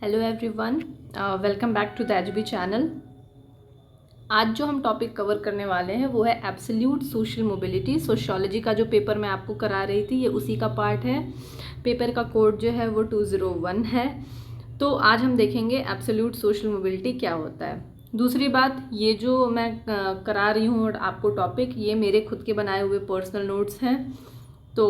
Hello everyone, welcome back to the HB channel. आज जो हम टॉपिक कवर करने वाले हैं वो है एब्सोल्यूट सोशल मोबिलिटी। सोशियोलॉजी का जो पेपर मैं आपको करा रही थी ये उसी का पार्ट है। पेपर का कोड जो है वो 201 है। तो आज हम देखेंगे एब्सोल्यूट सोशल मोबिलिटी क्या होता है। दूसरी बात, ये जो मैं करा रही हूँ और आपको टॉपिक, ये मेरे खुद के बनाए हुए पर्सनल नोट्स हैं। तो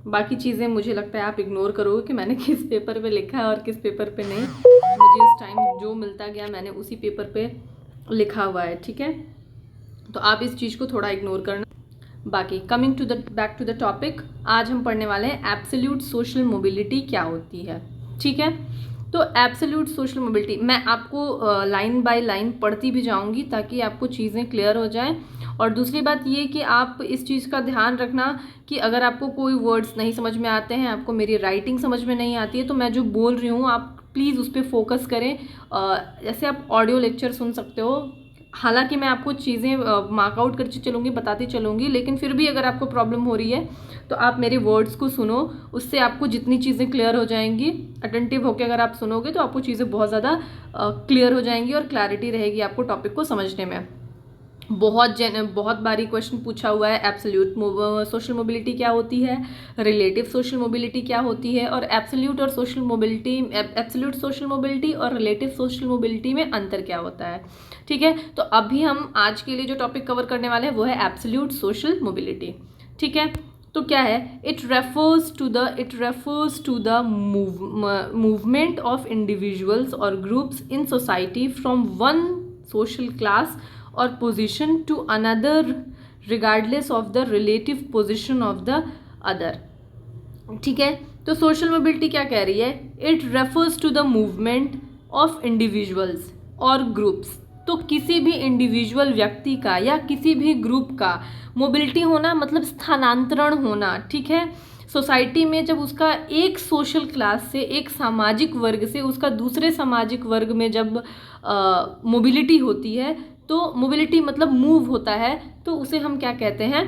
बाकी चीज़ें मुझे लगता है आप इग्नोर करोगे कि मैंने किस पेपर पे लिखा है और किस पेपर पे नहीं। मुझे इस टाइम जो मिलता गया मैंने उसी पेपर पे लिखा हुआ है, ठीक है। तो आप इस चीज़ को थोड़ा इग्नोर करना। बाकी coming to the back to the topic, आज हम पढ़ने वाले हैं एब्सोल्यूट सोशल मोबिलिटी क्या होती है, ठीक है। तो एब्सोल्यूट सोशल मोबिलिटी मैं आपको लाइन बाय लाइन पढ़ती भी जाऊंगी ताकि आपको चीज़ें क्लियर हो जाएं। और दूसरी बात ये कि आप इस चीज़ का ध्यान रखना कि अगर आपको कोई वर्ड्स नहीं समझ में आते हैं, आपको मेरी राइटिंग समझ में नहीं आती है, तो मैं जो बोल रही हूँ आप प्लीज़ उस पर फोकस करें। जैसे आप ऑडियो लेक्चर सुन सकते हो, हालांकि मैं आपको चीज़ें मार्कआउट करती चलूँगी, बताती चलूँगी, लेकिन फिर भी अगर आपको प्रॉब्लम हो रही है तो आप मेरे वर्ड्स को सुनो, उससे आपको जितनी चीज़ें क्लियर हो जाएंगी, अटेंटिव होकर अगर आप सुनोगे तो आपको चीज़ें बहुत ज़्यादा क्लियर हो जाएंगी और क्लैरिटी रहेगी आपको टॉपिक को समझने में। बहुत बारी क्वेश्चन पूछा हुआ है, एब्सोल्यूट सोशल मोबिलिटी क्या होती है, रिलेटिव सोशल मोबिलिटी क्या होती है, और एब्सोल्यूट सोशल मोबिलिटी और रिलेटिव सोशल मोबिलिटी में अंतर क्या होता है, ठीक है। तो अभी हम आज के लिए जो टॉपिक कवर करने वाले हैं वो है एब्सोल्यूट सोशल मोबिलिटी, ठीक है। तो क्या है, it refers to the movement of individuals और groups in society from one social class or position to another regardless of the relative position of the other, ठीक है। तो सोशल मोबिलिटी क्या कह रही है, it refers to the movement of individuals और groups. तो किसी भी इंडिविजुअल व्यक्ति का या किसी भी ग्रुप का मोबिलिटी होना मतलब स्थानांतरण होना, ठीक है। सोसाइटी में जब उसका एक सोशल क्लास से, एक सामाजिक वर्ग से उसका दूसरे सामाजिक वर्ग में जब मोबिलिटी होती है, तो मोबिलिटी मतलब मूव होता है, तो उसे हम क्या कहते हैं,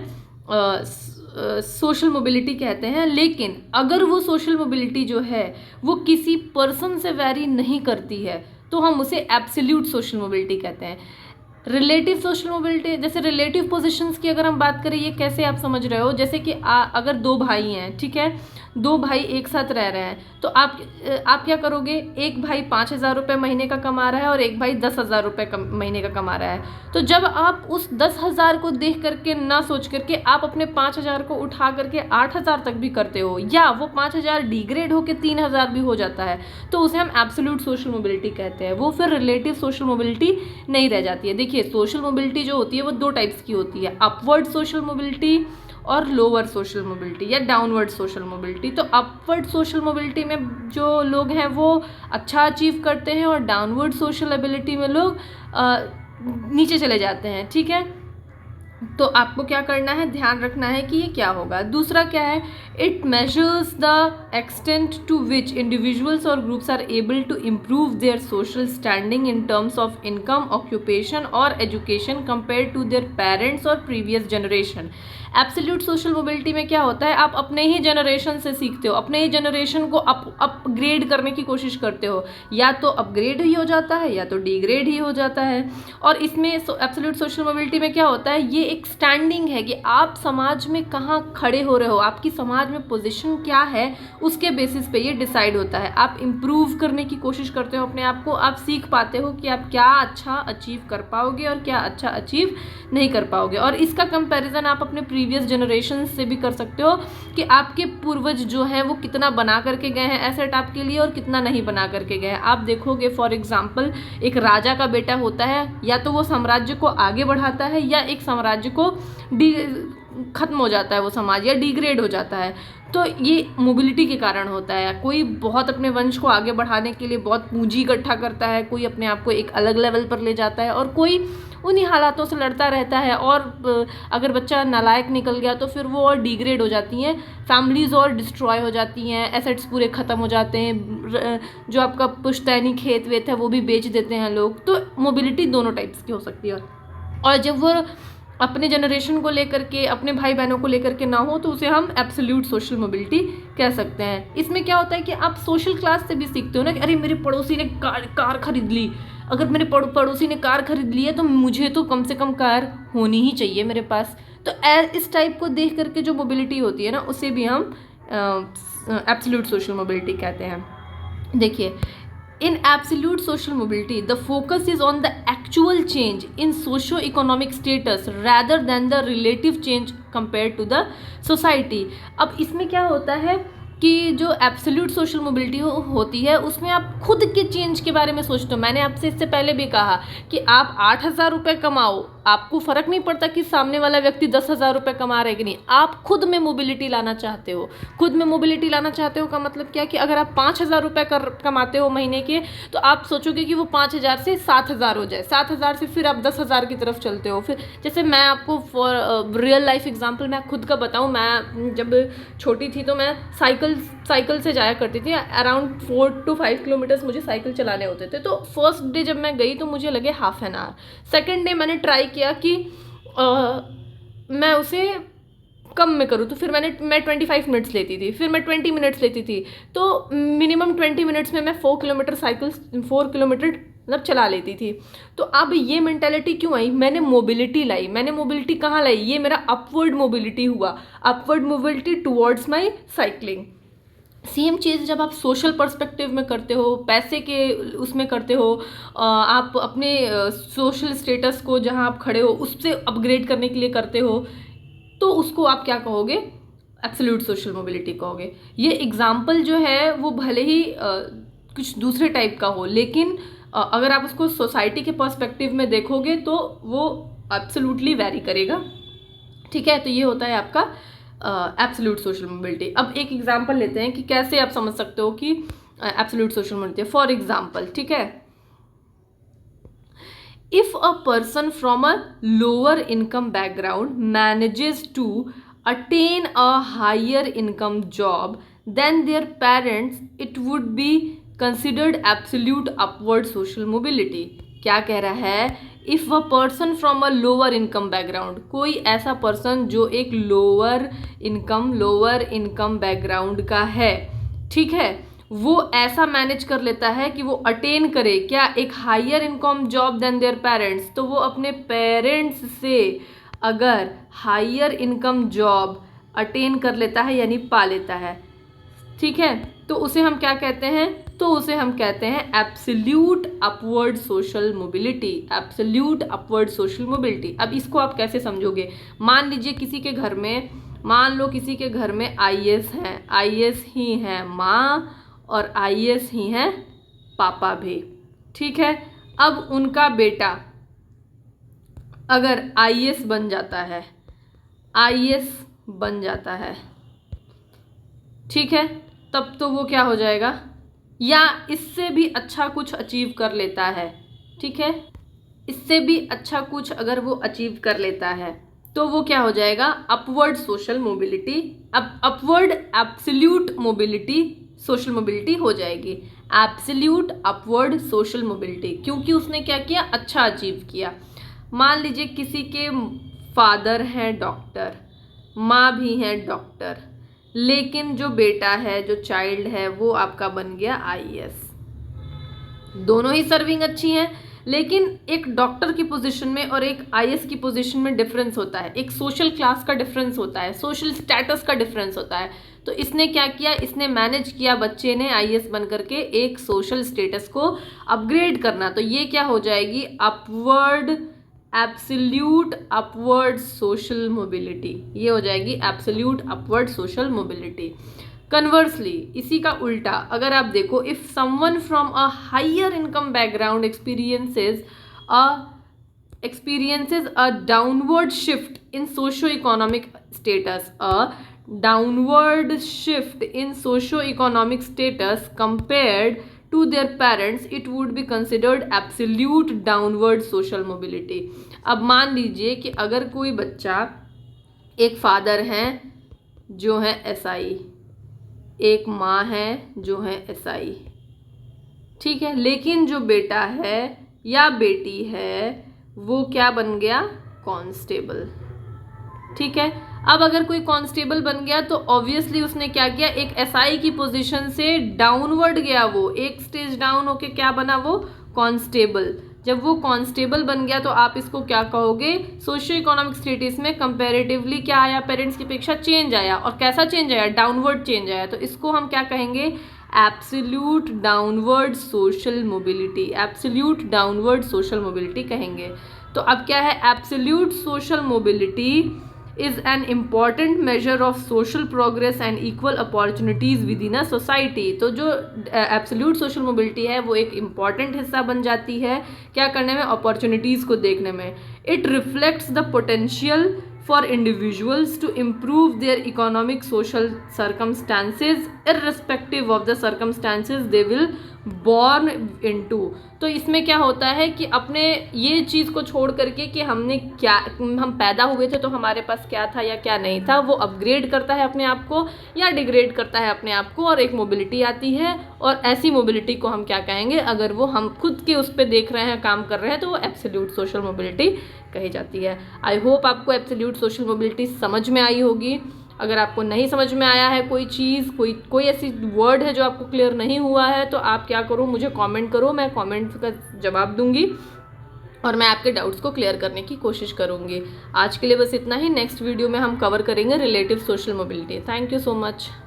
सोशल मोबिलिटी कहते हैं। लेकिन अगर वो सोशल मोबिलिटी जो है वो किसी पर्सन से वैरी नहीं करती है तो हम उसे एब्सोल्यूट सोशल मोबिलिटी कहते हैं। रिलेटिव सोशल मोबिलिटी, जैसे रिलेटिव पोजीशंस की अगर हम बात करें, ये कैसे आप समझ रहे हो, जैसे कि अगर दो भाई हैं, ठीक है, दो भाई एक साथ रह रहे हैं, तो आप क्या करोगे, एक भाई 5,000 रुपये महीने का कमा रहा है और एक भाई 10,000 रुपये महीने का कमा रहा है। तो जब आप उस 10,000 को देख करके ना सोच करके आप अपने 5,000 को उठा करके 8,000 तक भी करते हो, या वो 5,000 डिग्रेड होकर 3,000 भी हो जाता है, तो उसे हम एब्सोल्यूट सोशल मोबिलिटी कहते हैं। वो फिर रिलेटिव सोशल मोबिलिटी नहीं रह जाती है। देखिए, सोशल मोबिलिटी जो होती है वो दो टाइप्स की होती है, अपवर्ड सोशल मोबिलिटी और लोअर सोशल मोबिलिटी या डाउनवर्ड सोशल मोबिलिटी। तो अपवर्ड सोशल मोबिलिटी में जो लोग हैं वो अच्छा अचीव करते हैं और डाउनवर्ड सोशल एबिलिटी में लोग नीचे चले जाते हैं, ठीक है। तो आपको क्या करना है, ध्यान रखना है कि ये क्या होगा। दूसरा क्या है, it measures the extent to which individuals और groups are able to improve their social standing in terms of income, occupation और education compare to their parents और previous generation. Absolute social mobility में क्या होता है, आप अपने ही जनरेशन से सीखते हो, अपने ही जनरेशन को अपग्रेड करने की कोशिश करते हो, या तो अपग्रेड ही हो जाता है या तो डिग्रेड ही हो जाता है। और इसमें एब्सोल्यूट सोशल मोबिलिटी में क्या होता है, ये एक स्टैंडिंग है कि आप समाज में कहाँ खड़े हो रहे हो, आपकी समाज में पोजीशन क्या है, उसके बेसिस पे ये डिसाइड होता है। आप इम्प्रूव करने की कोशिश करते हो अपने आप को, आप सीख पाते हो कि आप क्या अच्छा अचीव कर पाओगे और क्या अच्छा अचीव नहीं कर पाओगे। और इसका कंपैरिजन आप अपने प्रीवियस जनरेशन से भी कर सकते हो कि आपके पूर्वज जो हैं वो कितना बना करके गए हैं एसेट आपके लिए और कितना नहीं बना करके गए हैं। आप देखोगे, फॉर एग्जाम्पल, एक राजा का बेटा होता है, या तो वो साम्राज्य को आगे बढ़ाता है या एक साम्राज्य को खत्म हो जाता है वो समाज, या डिग्रेड हो जाता है। तो ये मोबिलिटी के कारण होता है। कोई बहुत अपने वंश को आगे बढ़ाने के लिए बहुत पूंजी इकट्ठा करता है, कोई अपने आप को एक अलग लेवल पर ले जाता है, और कोई उन्हीं हालातों से लड़ता रहता है। और अगर बच्चा नालायक निकल गया तो फिर वो और डिग्रेड हो जाती हैं, फैमिलीज़ और डिस्ट्रॉय हो जाती हैं, एसेट्स पूरे ख़त्म हो जाते हैं, जो आपका पुश्तैनी खेत वेत है वो भी बेच देते हैं लोग। तो मोबिलिटी दोनों टाइप्स की हो सकती है। और जब वो अपने जनरेशन को लेकर के, अपने भाई बहनों को लेकर के ना हो, तो उसे हम एब्सोल्यूट सोशल मोबिलिटी कह सकते हैं। इसमें क्या होता है कि आप सोशल क्लास से भी सीखते हो ना कि अरे मेरे पड़ोसी ने कार खरीद ली, अगर मेरे पड़ोसी ने कार खरीद ली है तो मुझे तो कम से कम कार होनी ही चाहिए मेरे पास। तो इस टाइप को देख करके जो मोबिलिटी होती है ना, उसे भी हम एब्सोल्यूट सोशल मोबिलिटी कहते हैं। देखिए, in absolute social mobility, the focus is on the actual change in socio-economic status rather than the relative change compared to the society। अब इसमें क्या होता है कि जो एब्सोल्यूट सोशल मोबिलिटी होती है उसमें आप खुद के चेंज के बारे में सोचते हो। मैंने आपसे इससे पहले भी कहा कि आप 8,000 रुपये कमाओ, आपको फ़र्क नहीं पड़ता कि सामने वाला व्यक्ति 10,000 रुपये कमा रहे कि नहीं, आप खुद में मोबिलिटी लाना चाहते हो। खुद में मोबिलिटी लाना चाहते हो का मतलब क्या कि अगर आप 5,000 रुपये कमाते हो महीने के, तो आप सोचोगे कि वो 5,000 से 7,000 हो जाए, 7,000 से फिर आप 10,000 की तरफ चलते हो। फिर जैसे मैं आपको फॉर रियल लाइफ एग्जाम्पल मैं खुद का बताऊँ, मैं जब छोटी थी तो मैं साइकिल से जाया करती थी। अराउंड 4 to 5 किलोमीटर्स मुझे साइकिल चलाने होते थे। तो फर्स्ट डे जब मैं गई तो मुझे लगे half an hour. Second day मैंने ट्राई किया कि मैं उसे कम में करूँ, तो फिर मैं 25 मिनट्स लेती थी, फिर मैं 20 मिनट्स लेती थी। तो मिनिमम 20 मिनट्स में मैं 4 किलोमीटर मतलब चला लेती थी। तो अब ये मेंटालिटी क्यों आई? मैंने मोबिलिटी लाई। मैंने मोबिलिटी कहाँ लाई? ये मेरा अपवर्ड मोबिलिटी हुआ, upward mobility towards my cycling. Same चीज़ जब आप सोशल पर्सपेक्टिव में करते हो, पैसे के उसमें करते हो, आप अपने सोशल स्टेटस को जहाँ आप खड़े हो उससे अपग्रेड करने के लिए करते हो, तो उसको आप क्या कहोगे? एब्सोल्यूट सोशल मोबिलिटी कहोगे। ये एग्जाम्पल जो है वो भले ही कुछ दूसरे टाइप का हो, लेकिन अगर आप उसको सोसाइटी के पर्सपेक्टिव में देखोगे तो वो एब्सोल्यूटली वैरी करेगा। ठीक है, तो ये होता है आपका एब्सोल्यूट सोशल मोबिलिटी। अब एक एग्जांपल लेते हैं कि कैसे आप समझ सकते हो कि absolute social mobility. For example, ठीक है, if a person from a lower income background manages to attain a higher income job then their parents, it would be considered absolute upward social mobility. क्या कह रहा है? If a person from a lower income background, कोई ऐसा person जो एक lower income background का है, ठीक है, वो ऐसा मैनेज कर लेता है कि वो अटेन करे क्या? एक higher income job then their parents. तो वो अपने पेरेंट्स से अगर हायर इनकम जॉब अटेन कर लेता है यानी पा लेता है, ठीक है, तो उसे हम क्या कहते हैं? तो उसे हम कहते हैं absolute upward social mobility. Absolute upward social mobility. अब इसको आप कैसे समझोगे? मान लीजिए किसी के घर में, मान लो किसी के घर में आईएएस हैं, आईएएस ही हैं माँ और आईएएस ही हैं पापा भी, ठीक है। अब उनका बेटा अगर आईएएस बन जाता है, आईएएस बन जाता है, ठीक है, तब तो वो क्या हो जाएगा? या इससे भी अच्छा कुछ अचीव कर लेता है, ठीक है, इससे भी अच्छा कुछ अगर वो अचीव कर लेता है तो वो क्या हो जाएगा? अपवर्ड सोशल मोबिलिटी, अब upward absolute mobility social mobility हो जाएगी। एब्सोल्यूट अपवर्ड सोशल मोबिलिटी, क्योंकि उसने क्या किया? अच्छा अचीव किया। मान लीजिए किसी के फादर हैं डॉक्टर, माँ भी हैं डॉक्टर, लेकिन जो बेटा है, जो चाइल्ड है, वो आपका बन गया आईएएस। दोनों ही सर्विंग अच्छी हैं, लेकिन एक डॉक्टर की पोजीशन में और एक आईएएस की पोजीशन में डिफरेंस होता है, एक सोशल क्लास का डिफरेंस होता है, सोशल स्टेटस का डिफरेंस होता है। तो इसने क्या किया? इसने मैनेज किया बच्चे ने आईएएस बन करके एक सोशल स्टेटस को अपग्रेड करना। तो ये क्या हो जाएगी? Upward absolute upward social mobility. ये हो जाएगी absolute upward social mobility. Conversely, इसी का उल्टा अगर आप देखो, if someone from a higher income background experiences a downward shift in socio economic status, a downward shift in socio economic status compared to their parents, it would be considered absolute downward social mobility। अब मान लीजिए कि अगर कोई बच्चा, एक father हैं जो है एसआई, एक माँ है जो है एसआई, ठीक है, लेकिन जो बेटा है या बेटी है वो क्या बन गया? कांस्टेबल। ठीक है, अब अगर कोई कांस्टेबल बन गया तो ऑब्वियसली उसने क्या किया, एक एसआई की पोजीशन से डाउनवर्ड गया, वो एक स्टेज डाउन होके क्या बना, वो कांस्टेबल। जब वो कांस्टेबल बन गया तो आप इसको क्या कहोगे, सोशियो इकोनॉमिक स्टेटस में कंपैरेटिवली क्या आया, पेरेंट्स की अपेक्षा चेंज आया। और कैसा चेंज आया, डाउनवर्ड चेंज आया। तो इसको हम क्या कहेंगे, absolute downward social mobility, absolute downward social mobility कहेंगे। तो अब क्या है, absolute social mobility is an important measure of social progress and equal opportunities within a society। तो जो एब्सोल्यूट सोशल मोबिलिटी है वो एक इम्पॉर्टेंट हिस्सा बन जाती है क्या करने में, अपॉर्चुनिटीज़ को देखने में। It reflects the potential for individuals to improve their economic social circumstances irrespective of the circumstances they will born into. तो इसमें क्या होता है कि अपने ये चीज़ को छोड़ करके कि हमने क्या, हम पैदा हुए थे तो हमारे पास क्या था या क्या नहीं था, वो अपग्रेड करता है अपने आप को या डिग्रेड करता है अपने आप को, और एक मोबिलिटी आती है। और ऐसी मोबिलिटी को हम क्या कहेंगे, अगर वो हम खुद के उस पर देख रहे हैं, काम कर रहे हैं, तो वो एब्सोल्यूट सोशल मोबिलिटी कही जाती है। आई होप आपको एब्सोल्यूट सोशल मोबिलिटी समझ में आई होगी। अगर आपको नहीं समझ में आया है कोई चीज़, कोई ऐसी वर्ड है जो आपको क्लियर नहीं हुआ है, तो आप क्या करो, मुझे कमेंट करो, मैं कमेंट का जवाब दूंगी और मैं आपके डाउट्स को क्लियर करने की कोशिश करूंगी। आज के लिए बस इतना ही। नेक्स्ट वीडियो में हम कवर करेंगे relative social mobility. Thank you so much.